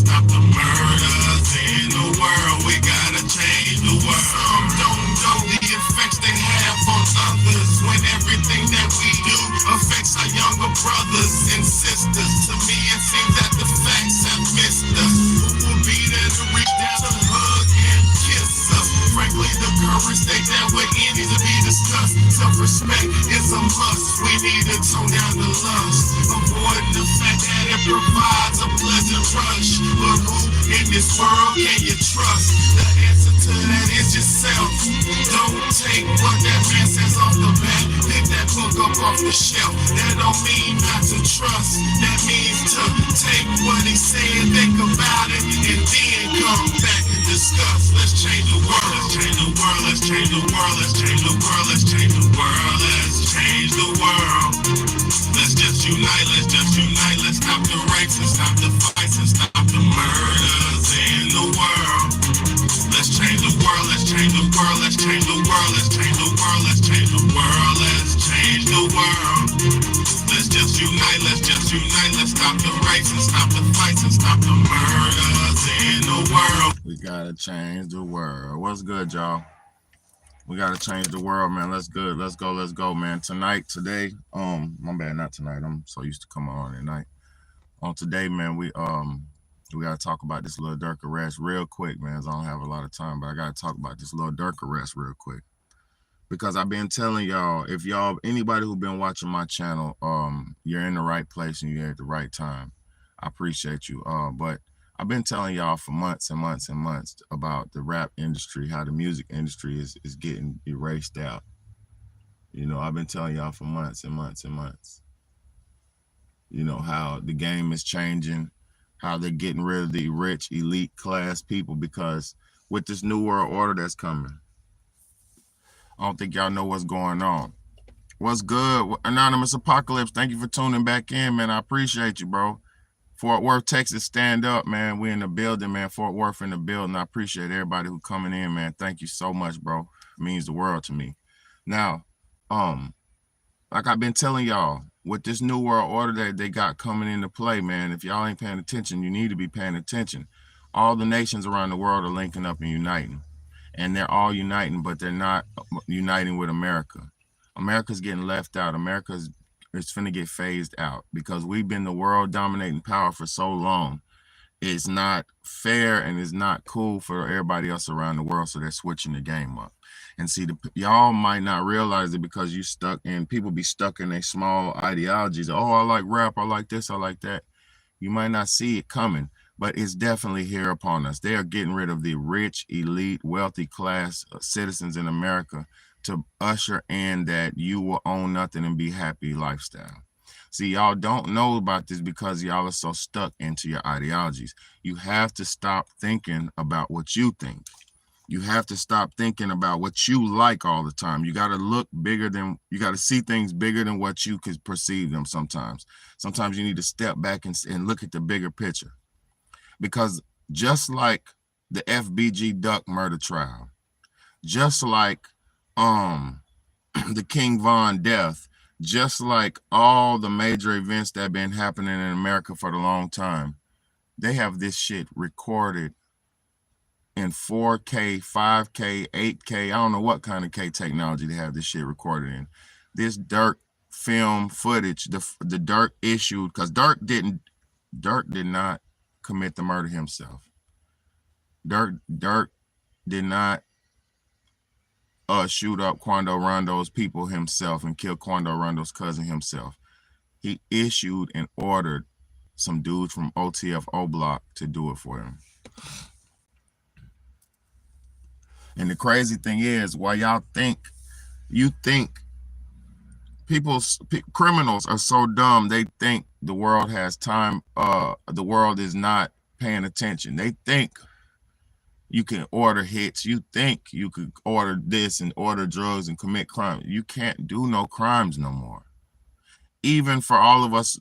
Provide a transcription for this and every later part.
stop the murders in the world. We gotta change the world. Some don't know the effects they have on others when everything that we do affects our younger brothers and sisters. To me, it seems that the facts have missed us. Who will be there to reach down to hug and kiss us? Frankly, the current state that we're in needs to be discussed. Self-respect is a must. We need to tone down the lust. Avoid the fact that it provides a pleasant rush. But who in this world can you trust? The answer to that is yourself. Don't take what that man says off the bat. Pick that book up off the shelf. That don't mean not to trust. That means to take what he said, think about it, and then come back and discuss. Let's change the world. Let's change the world. Let's change the world. Let's change the world. Let's change the world. Let's change the world. Let's just unite. Let's just unite. Let's stop the rapes and stop the fights and stop the murders in the world. Let's change the world. Let's change the world. Let's change the world. Let's change the world. Let's change the world. Let's change the world. Let's just unite. Let's just unite. Let's stop the rapes and stop the fights and stop the murders in the world. We gotta change the world. What's good, y'all? We gotta change the world, man. Let's good. Let's go, man. Today, my bad, not tonight. I'm so used to coming on at night. Today, man, we gotta talk about this little Durk arrest real quick, man. I don't have a lot of time, but I gotta talk about this little Durk arrest real quick. Because I've been telling y'all, if anybody who been watching my channel, you're in the right place and you're at the right time. I appreciate you. But I've been telling y'all for months and months and months about the rap industry, how the music industry is getting erased out. You know, I've been telling y'all for months and months and months. You know, how the game is changing, how they're getting rid of the rich, elite class people, because with this new world order that's coming, I don't think y'all know what's going on. What's good? Anonymous Apocalypse, thank you for tuning back in, man. I appreciate you, bro. Fort Worth, Texas, stand up, man. We in the building, man. Fort Worth in the building. I appreciate everybody who coming in, man. Thank you so much, bro. It means the world to me. Now, like I've been telling y'all, with this new world order that they got coming into play, man, if y'all ain't paying attention, you need to be paying attention. All the nations around the world are linking up and uniting. And they're all uniting, but they're not uniting with America. America's getting left out. America's finna get phased out because we've been the world dominating power for so long. It's not fair and it's not cool for everybody else around the world, so they're switching the game up. And see, y'all might not realize it because you stuck in, people be stuck in their small ideologies. Oh, I like rap, I like this, I like that. You might not see it coming, but it's definitely here upon us. They are getting rid of the rich, elite, wealthy class citizens in America to usher in that you will own nothing and be happy lifestyle. See, y'all don't know about this because y'all are so stuck into your ideologies. You have to stop thinking about what you think. You have to stop thinking about what you like all the time. You got to look bigger than, you got to see things bigger than what you could perceive them sometimes. Sometimes you need to step back and look at the bigger picture. Because just like the FBG Duck murder trial, just like the King Von death, just like all the major events that have been happening in America for a long time, they have this shit recorded in 4K, 5K, 8K. I don't know what kind of K technology they have this shit recorded in. This Durk film footage, the Durk issued, because Durk did not commit the murder himself. Durk did not shoot up Quando Rondo's people himself and kill Quando Rondo's cousin himself. He issued and ordered some dudes from OTF O Block to do it for him. And the crazy thing is, while y'all think, criminals are so dumb, they think the world has time, the world is not paying attention. They think you can order hits. You think you could order this and order drugs and commit crime. You can't do no crimes no more. Even for all of us,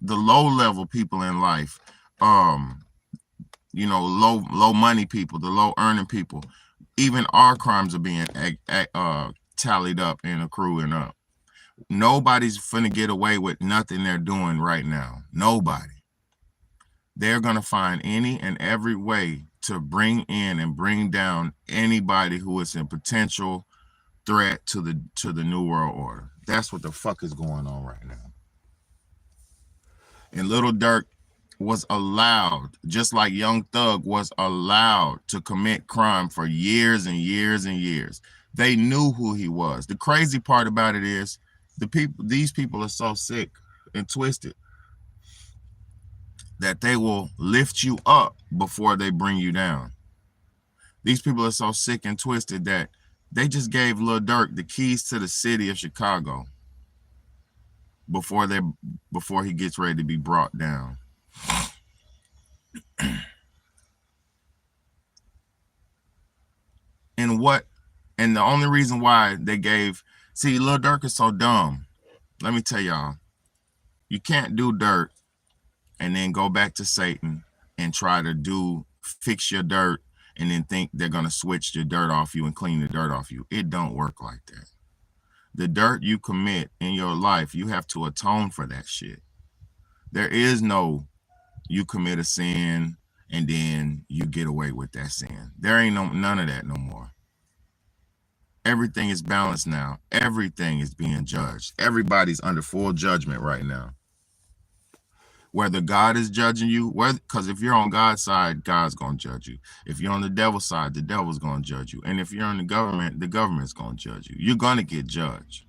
the low level people in life, you know, low money people, the low earning people, even our crimes are being tallied up and accruing up. Nobody's finna get away with nothing they're doing right now. Nobody. They're going to find any and every way to bring in and bring down anybody who is a potential threat to the new world order. That's what the fuck is going on right now. And Little Durk was allowed, just like Young Thug was allowed to commit crime for years and years and years. They knew who he was. The crazy part about it is these people are so sick and twisted that they will lift you up before they bring you down. These people are so sick and twisted that they just gave Lil Durk the keys to the city of Chicago before he gets ready to be brought down. And the only reason why they see, Lil Durk is so dumb. Let me tell y'all, you can't do dirt and then go back to Satan and try to fix your dirt and then think they're going to switch the dirt off you and clean the dirt off you. It don't work like that. The dirt you commit in your life, you have to atone for that shit. There is no you commit a sin and then you get away with that sin. There ain't none of that no more. Everything is balanced now. Everything is being judged. Everybody's under full judgment right now. Whether God is judging you, because if you're on God's side, God's going to judge you. If you're on the devil's side, the devil's going to judge you. And if you're in the government's going to judge you. You're going to get judged.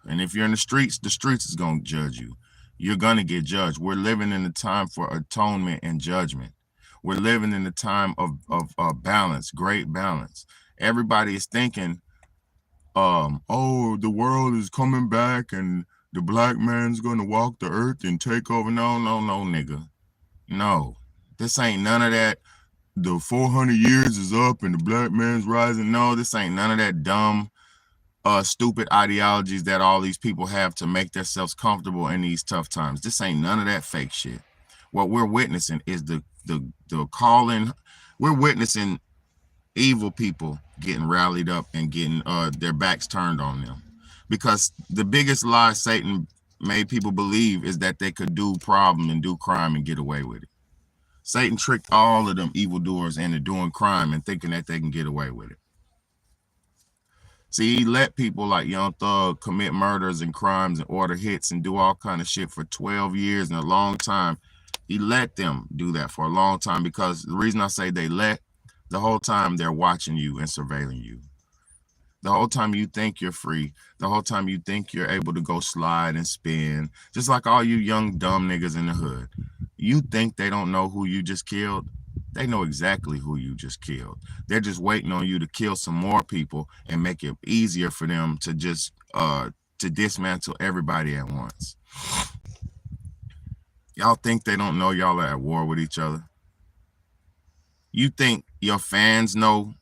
And if you're in the streets is going to judge you. You're going to get judged. We're living in a time for atonement and judgment. We're living in a time of balance, great balance. Everybody is thinking, oh, the world is coming back and the black man's going to walk the earth and take over. No, nigga. No, this ain't none of that. The 400 years is up and the black man's rising. No, this ain't none of that dumb, stupid ideologies that all these people have to make themselves comfortable in these tough times. This ain't none of that fake shit. What we're witnessing is the calling. We're witnessing evil people getting rallied up and getting their backs turned on them. Because the biggest lie Satan made people believe is that they could do problem and do crime and get away with it. Satan tricked all of them evildoers into doing crime and thinking that they can get away with it. See, he let people like Young Thug commit murders and crimes and order hits and do all kind of shit for 12 years and a long time. He let them do that for a long time because the reason I say the whole time they're watching you and surveilling you. The whole time you think you're free, the whole time you think you're able to go slide and spin, just like all you young dumb niggas in the hood. You think they don't know who you just killed? They know exactly who you just killed. They're just waiting on you to kill some more people and make it easier for them to just to dismantle everybody at once. Y'all think they don't know y'all are at war with each other? You think your fans know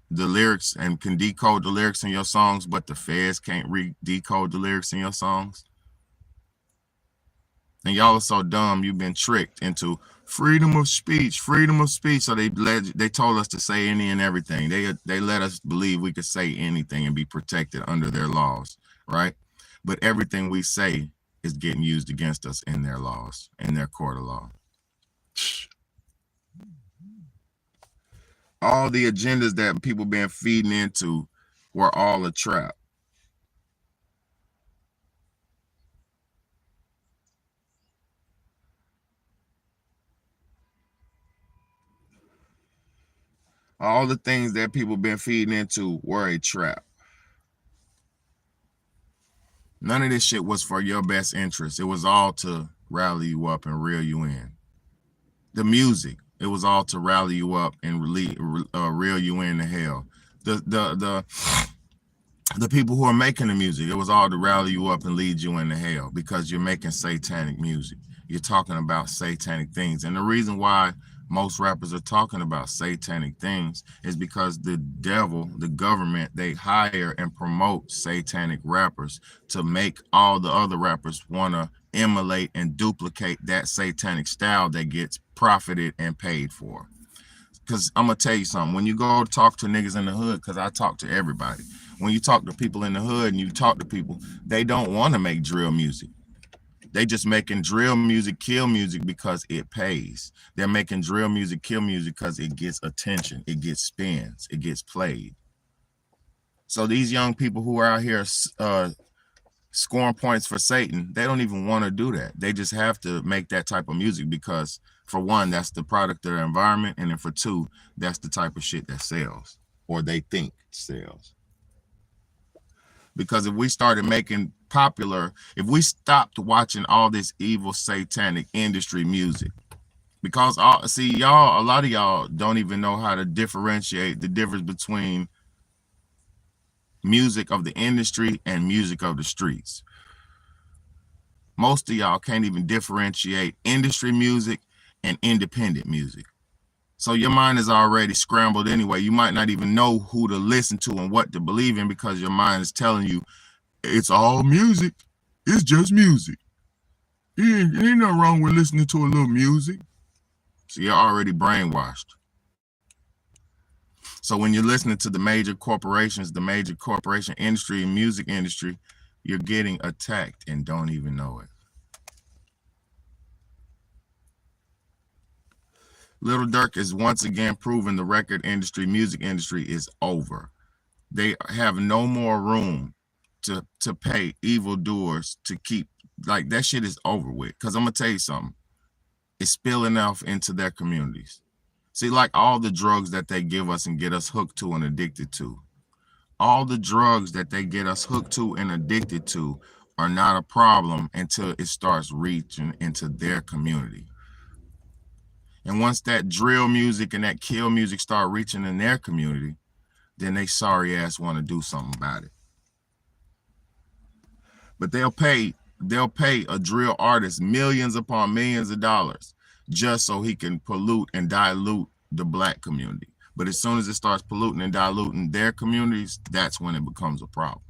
the lyrics and can decode the lyrics in your songs, but the feds can't decode the lyrics in your songs? And y'all are so dumb, you've been tricked into freedom of speech. So they told us to say any and everything. They let us believe we could say anything and be protected under their laws, right? But everything we say is getting used against us in their laws, in their court of law. All the agendas that people been feeding into were all a trap. All the things that people been feeding into were a trap. None of this shit was for your best interest. It was all to rally you up and reel you in. The music, it was all to rally you up and reel you into hell. The people who are making the music, it was all to rally you up and lead you into hell because you're making satanic music. You're talking about satanic things. And the reason why most rappers are talking about satanic things is because the devil, the government, they hire and promote satanic rappers to make all the other rappers want to emulate and duplicate that satanic style that gets profited and paid for. Because I'm going to tell you something. When you go talk to niggas in the hood, because I talk to everybody. When you talk to people in the hood and you talk to people, they don't want to make drill music. They just making drill music kill music because it pays. They're making drill music kill music because it gets attention, it gets spins, it gets played. So these young people who are out here scoring points for Satan, they don't even want to do that. They just have to make that type of music because, for one, that's the product of their environment, and then for two, that's the type of shit that sells, or they think sells. Because if we started making popular, if we stopped watching all this evil satanic industry music, because y'all, a lot of y'all don't even know how to differentiate the difference between music of the industry and music of the streets. Most of y'all can't even differentiate industry music and independent music. So your mind is already scrambled anyway. You might not even know who to listen to and what to believe in because your mind is telling you it's all music. It's just music. Ain't nothing wrong with listening to a little music. So you're already brainwashed. So when you're listening to the major corporations, the major corporation industry and music industry, you're getting attacked and don't even know it. Little Durk is once again proving the record industry, music industry is over. They have no more room to pay evildoers to keep, like, that shit is over with. Because I'm going to tell you something. It's spilling off into their communities. See, like all the drugs that they give us and get us hooked to and addicted to, all the drugs that they get us hooked to and addicted to are not a problem until it starts reaching into their community. And once that drill music and that kill music start reaching in their community, then they sorry ass want to do something about it. But they'll pay a drill artist millions upon millions of dollars just so he can pollute and dilute the black community. But as soon as it starts polluting and diluting their communities, that's when it becomes a problem.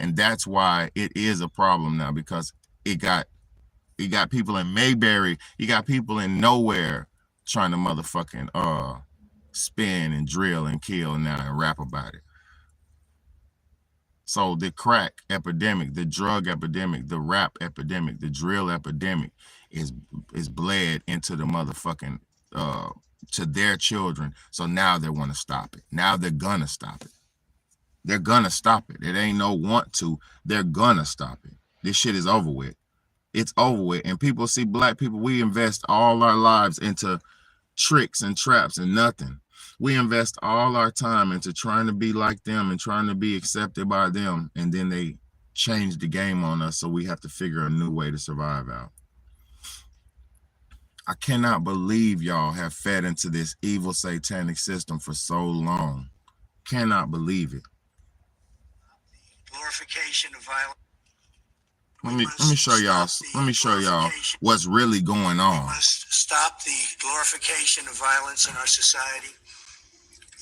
And that's why it is a problem now, because you got people in Mayberry, you got people in nowhere trying to motherfucking spin and drill and kill now and rap about it. So the crack epidemic, the drug epidemic, the rap epidemic, the drill epidemic is bled into the motherfucking to their children. So now they want to stop it. Now they're gonna stop it. They're gonna stop it. It ain't no want to. They're gonna stop it. This shit is over with. It's over with. And people see black people, we invest all our lives into tricks and traps and nothing. We invest all our time into trying to be like them and trying to be accepted by them, and then they change the game on us, so we have to figure a new way to survive out. I cannot believe y'all have fed into this evil satanic system for so long. Cannot believe it. Glorification of violence. Let me show y'all what's really going on. We must stop the glorification of violence in our society.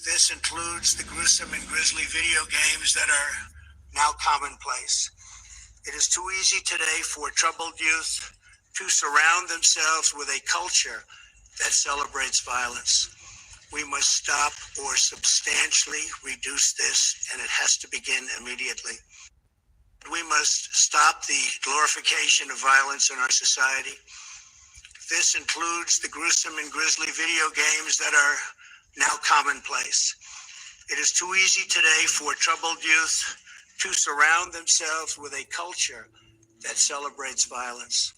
This includes the gruesome and grisly video games that are now commonplace. It is too easy today for troubled youth to surround themselves with a culture that celebrates violence. We must stop or substantially reduce this, and it has to begin immediately. We must stop the glorification of violence in our society. This includes the gruesome and grisly video games that are now commonplace. It is too easy today for troubled youth to surround themselves with a culture that celebrates violence.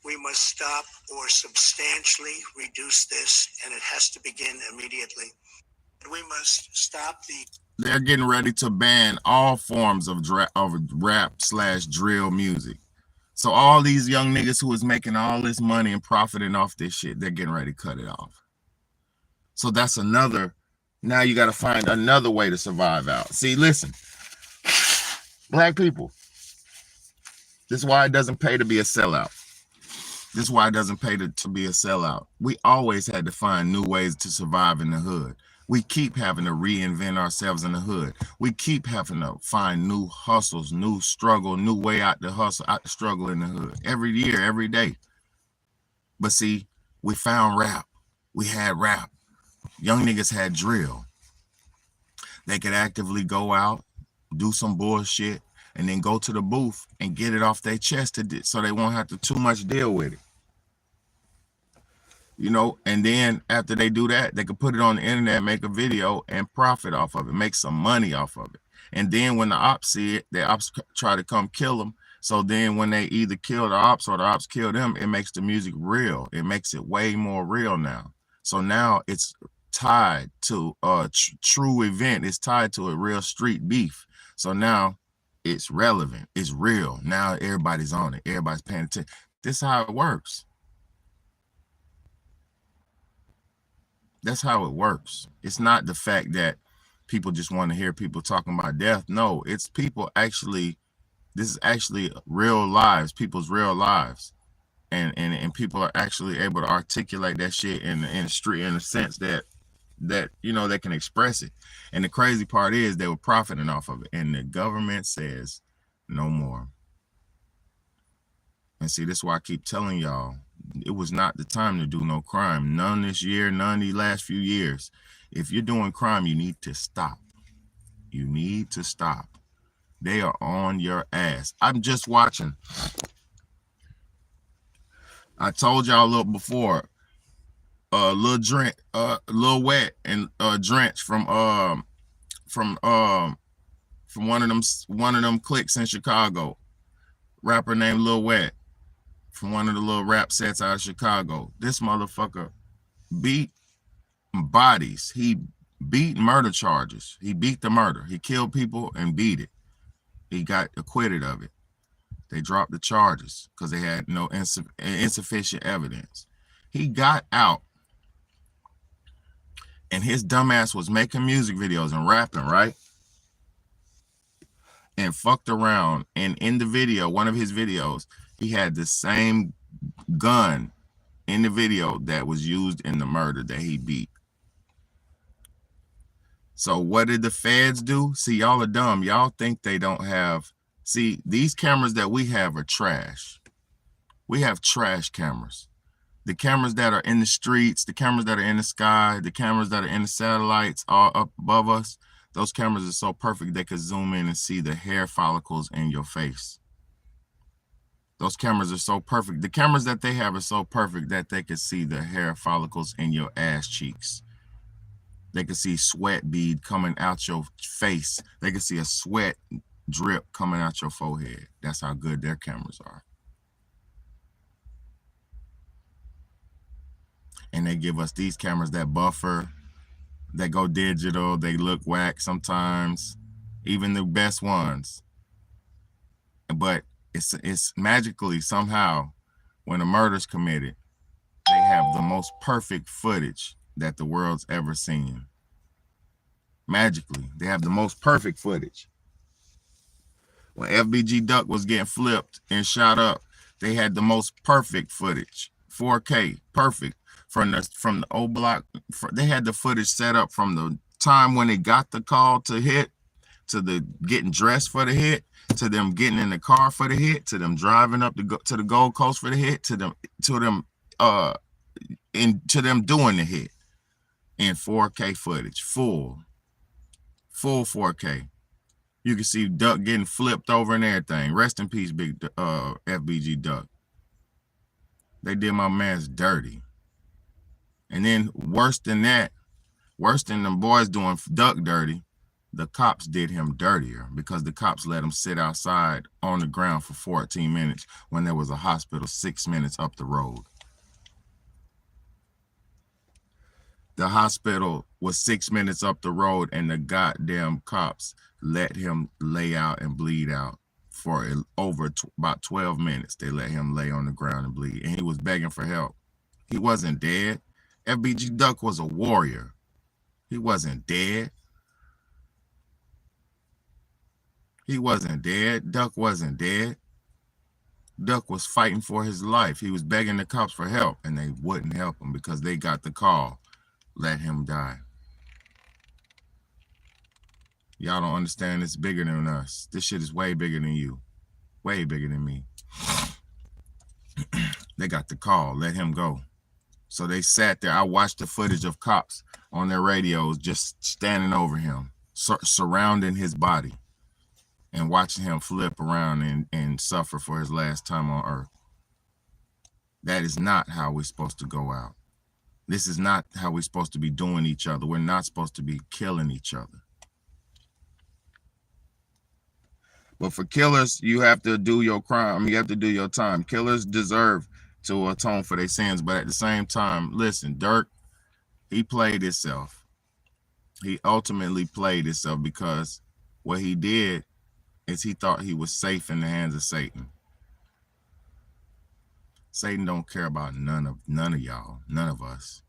We must stop or substantially reduce this, and it has to begin immediately. We must stop the... They're getting ready to ban all forms of rap/drill music. So all these young niggas who is making all this money and profiting off this shit, they're getting ready to cut it off. So that's another, now you got to find another way to survive out. See, listen, black people, this is why it doesn't pay to be a sellout. This is why it doesn't pay to be a sellout. We always had to find new ways to survive in the hood. We keep having to reinvent ourselves in the hood. We keep having to find new hustles, new struggle, new way out the hustle, out the struggle in the hood. Every year, every day. But see, we found rap. We had rap. Young niggas had drill. They could actively go out, do some bullshit, and then go to the booth and get it off their chest so they won't have to too much deal with it. You know, and then after they do that, they can put it on the internet, make a video, and profit off of it, make some money off of it. And then when the ops see it, the ops try to come kill them. So then when they either kill the ops or the ops kill them, it makes the music real. It makes it way more real now. So now it's tied to a true event. It's tied to a real street beef. So now it's relevant. It's real. Now everybody's on it. Everybody's paying attention. This is how it works. That's how it works. It's not the fact that people just want to hear people talking about death. No, it's people actually, this is actually real lives, people's real lives. And people are actually able to articulate that shit in the street in a sense that you know, they can express it. And the crazy part is they were profiting off of it. And the government says no more. And see, that's why I keep telling y'all, it was not the time to do no crime. None this year, none these last few years. If you're doing crime, you need to stop. You need to stop. They are on your ass. I'm just watching. I told y'all a little before, Lil Wet and Drench from one of them cliques in Chicago. Rapper named Lil Wet from one of the little rap sets out of Chicago. This motherfucker beat bodies. He beat murder charges. He beat the murder. He killed people and beat it. He got acquitted of it. They dropped the charges because they had no insufficient evidence. He got out, and his dumbass was making music videos and rapping, right? And fucked around. And in the video, one of his videos, he had the same gun in the video that was used in the murder that he beat. So what did the feds do? See, y'all are dumb. Y'all think they don't have... See, these cameras that we have are trash. We have trash cameras. The cameras that are in the streets, the cameras that are in the sky, the cameras that are in the satellites all up above us, those cameras are so perfect they could zoom in and see the hair follicles in your face. Those cameras are so perfect. The cameras that they have are so perfect that they could see the hair follicles in your ass cheeks. They could see sweat bead coming out your face. They could see a sweat drip coming out your forehead. That's how good their cameras are. And they give us these cameras that buffer, that go digital, they look whack sometimes, even the best ones. But it's magically somehow when a murder's committed, they have the most perfect footage that the world's ever seen. Magically, they have the most perfect footage. When FBG Duck was getting flipped and shot up, they had the most perfect footage, 4K, perfect. From the old block, they had the footage set up from the time when they got the call to hit, to the getting dressed for the hit, to them getting in the car for the hit, to them driving up to the Gold Coast for the hit, to them doing the hit in 4K footage, full 4K. You can see Duck getting flipped over and everything. Rest in peace, big FBG Duck. They did my man's dirty. And then worse than that, worse than them boys doing Duck dirty, the cops did him dirtier because the cops let him sit outside on the ground for 14 minutes when there was a hospital 6 minutes up the road. The hospital was 6 minutes up the road and the goddamn cops let him lay out and bleed out for over about 12 minutes. They let him lay on the ground and bleed, and he was begging for help. He wasn't dead. FBG Duck was a warrior. He wasn't dead. He wasn't dead. Duck wasn't dead. Duck was fighting for his life. He was begging the cops for help, and they wouldn't help him because they got the call. Let him die. Y'all don't understand. It's bigger than us. This shit is way bigger than you. Way bigger than me. They got the call. Let him go. So they sat there. I watched the footage of cops on their radios just standing over him, surrounding his body. and watching him flip around and suffer for his last time on earth. That is not how we're supposed to go out. This is not how we're supposed to be doing each other. We're not supposed to be killing each other. But for killers, you have to do your crime. You have to do your time. Killers deserve to atone for their sins. But at the same time, listen, Durk, he played himself. He ultimately played himself because what he did is he thought he was safe in the hands of Satan. Satan don't care about none of y'all, none of us.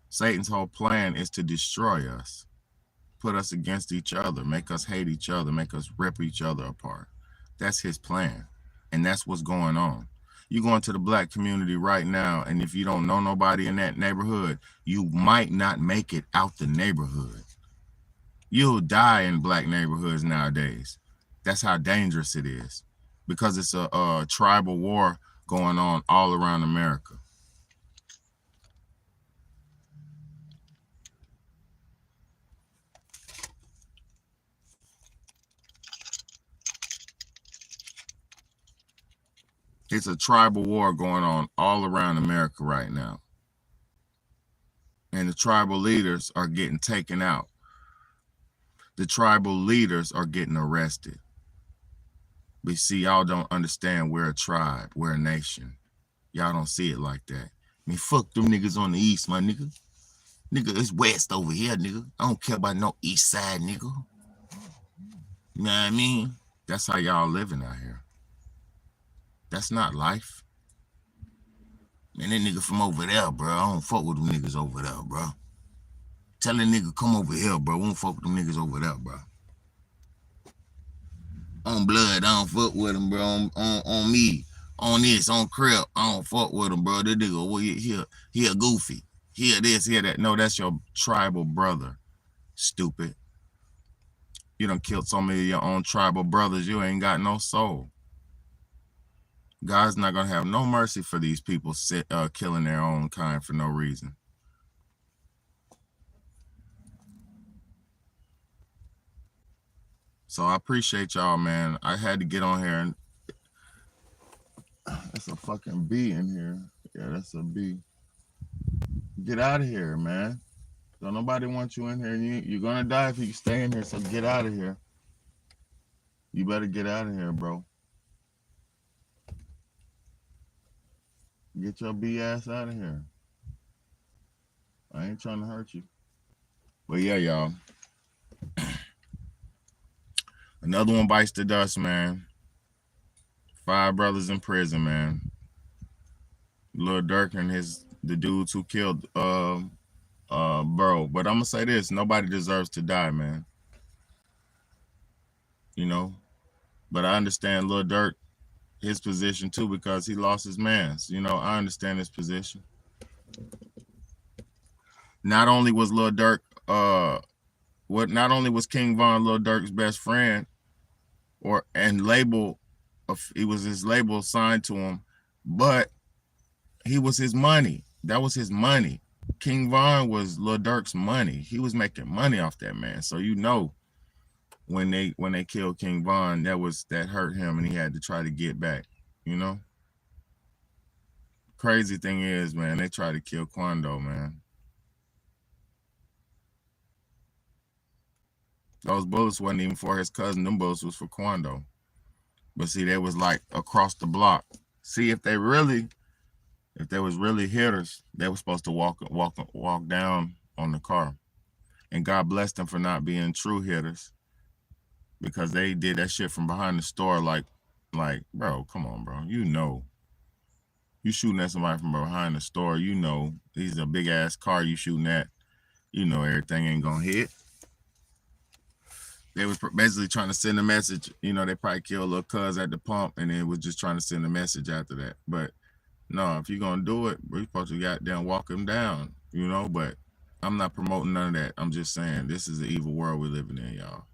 Satan's whole plan is to destroy us, put us against each other, make us hate each other, make us rip each other apart. That's his plan, and that's what's going on. You go into the black community right now, and if you don't know nobody in that neighborhood, you might not make it out the neighborhood. You'll die in black neighborhoods nowadays. That's how dangerous it is, because it's a tribal war going on all around America. It's a tribal war going on all around America right now. And the tribal leaders are getting taken out. The tribal leaders are getting arrested. But see, y'all don't understand we're a tribe. We're a nation. Y'all don't see it like that. I mean, fuck them niggas on the east, my nigga. Nigga, it's west over here, nigga. I don't care about no east side, nigga. You know what I mean? That's how y'all living out here. That's not life. Man, that nigga from over there, bro. I don't fuck with them niggas over there, bro. Tell that nigga come over here, bro. We don't fuck with them niggas over there, bro. On blood, I don't fuck with them, bro. On me, on this, on Crip, I don't fuck with them, bro. That nigga, well, he a goofy. He a this, he a that. No, that's your tribal brother, stupid. You done killed so many of your own tribal brothers, you ain't got no soul. God's not going to have no mercy for these people killing their own kind for no reason. So I appreciate y'all, man. I had to get on here and that's a fucking bee in here. Yeah, that's a bee. Get out of here, man. Don't nobody want you in here. You're going to die if you stay in here, so get out of here. You better get out of here, bro. Get your B ass out of here. I ain't trying to hurt you. But yeah, y'all. Another one bites the dust, man. 5 brothers in prison, man. Lil Durk and the dudes who killed bro. But I'm gonna say this: nobody deserves to die, man. You know. But I understand Lil Durk, his position too, because he lost his mans. You know, I understand his position. Not only was Lil Durk, not only was King Von Lil Durk's best friend, he was his label signed to him, but he was his money. That was his money. King Von was Lil Durk's money. He was making money off that man. So you know, when they killed King Von, that hurt him, and he had to try to get back. You know. Crazy thing is, man, they tried to kill Quando, man. Those bullets wasn't even for his cousin. Them bullets was for Quando. But see, they was like across the block. See, if there was really hitters, they were supposed to walk down on the car. And God bless them for not being true hitters, because they did that shit from behind the store. Like, bro, come on, bro. You know, you shooting at somebody from behind the store. You know, this is a big ass car you shooting at. You know, everything ain't gonna hit. They was basically trying to send a message. You know, they probably killed little cuz at the pump, and they was just trying to send a message after that. But no, if you're gonna do it, we're supposed to goddamn walk them down, you know. But I'm not promoting none of that. I'm just saying this is the evil world we're living in, y'all.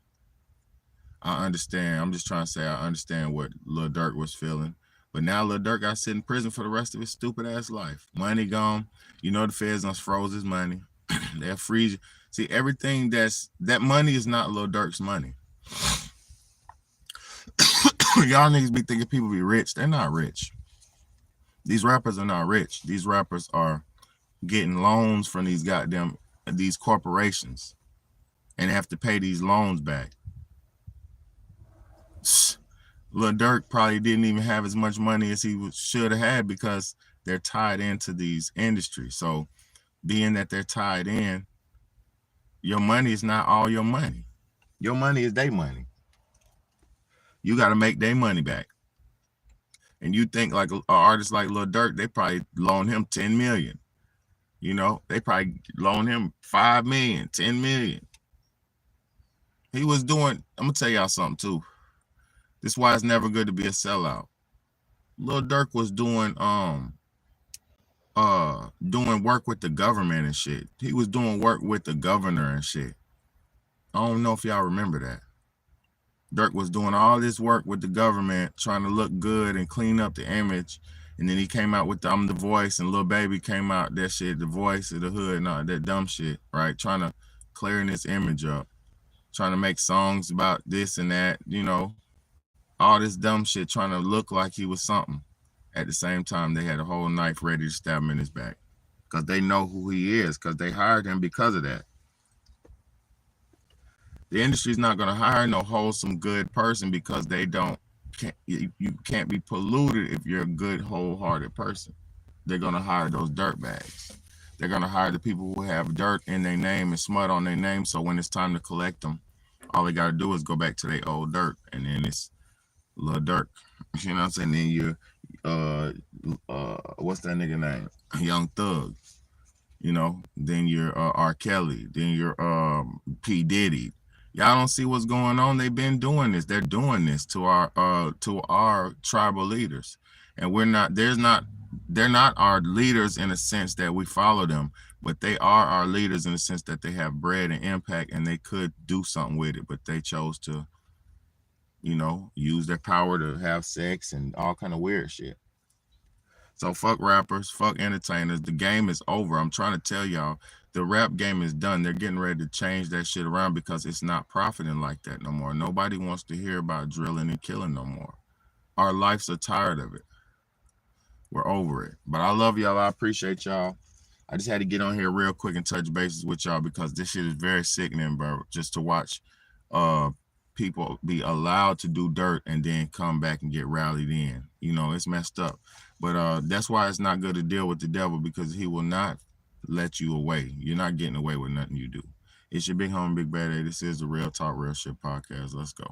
I understand. I'm just trying to say I understand what Lil Durk was feeling. But now Lil Durk got to sit in prison for the rest of his stupid ass life. Money gone. You know the feds done froze his money. They'll freeze you. See, everything that money is not Lil Durk's money. Y'all niggas be thinking people be rich. They're not rich. These rappers are not rich. These rappers are getting loans from these corporations and have to pay these loans back. Lil Durk probably didn't even have as much money as he should have had because they're tied into these industries. So being that they're tied in, your money is not all your money. Your money is their money. You got to make their money back. And you think like an artist like Lil Durk, they probably loan him 10 million. You know, they probably loan him 5 million, 10 million. He was doing, I'm gonna tell y'all something too. This is why it's never good to be a sellout. Lil Durk was doing work with the government and shit. He was doing work with the governor and shit. I don't know if y'all remember that. Durk was doing all this work with the government, trying to look good and clean up the image. And then he came out with the I'm the Voice, and Lil Baby came out that shit, the voice of the hood and all that dumb shit, right? Trying to clearing this image up, trying to make songs about this and that, you know, all this dumb shit, trying to look like he was something. At the same time, they had a whole knife ready to stab him in his back because they know who he is, because they hired him because of that. The industry's not going to hire no wholesome, good person because you can't be polluted if you're a good, wholehearted person. They're going to hire those dirt bags. They're going to hire the people who have dirt in their name and smut on their name. So when it's time to collect them, all they got to do is go back to their old dirt, and then it's Lil Durk. You know what I'm saying? Then you're, what's that nigga name? Young Thug. You know, then you're R. Kelly. Then you're P. Diddy. Y'all don't see what's going on. They've been doing this. They're doing this to our tribal leaders, and they're not our leaders in a sense that we follow them, but they are our leaders in the sense that they have bread and impact, and they could do something with it, but they chose to, you know, use their power to have sex and all kind of weird shit. So fuck rappers, fuck entertainers. The game is over. I'm trying to tell y'all, the rap game is done. They're getting ready to change that shit around because it's not profiting like that no more. Nobody wants to hear about drilling and killing no more. Our lives are tired of it. We're over it. But I love y'all. I appreciate y'all. I just had to get on here real quick and touch bases with y'all because this shit is very sickening, bro. Just to watch people be allowed to do dirt and then come back and get rallied in. You know, it's messed up. But that's why it's not good to deal with the devil, because he will not let you away. You're not getting away with nothing you do. It's your big homie, Big Bad A. This is the Real Talk, Real Shit podcast. Let's go.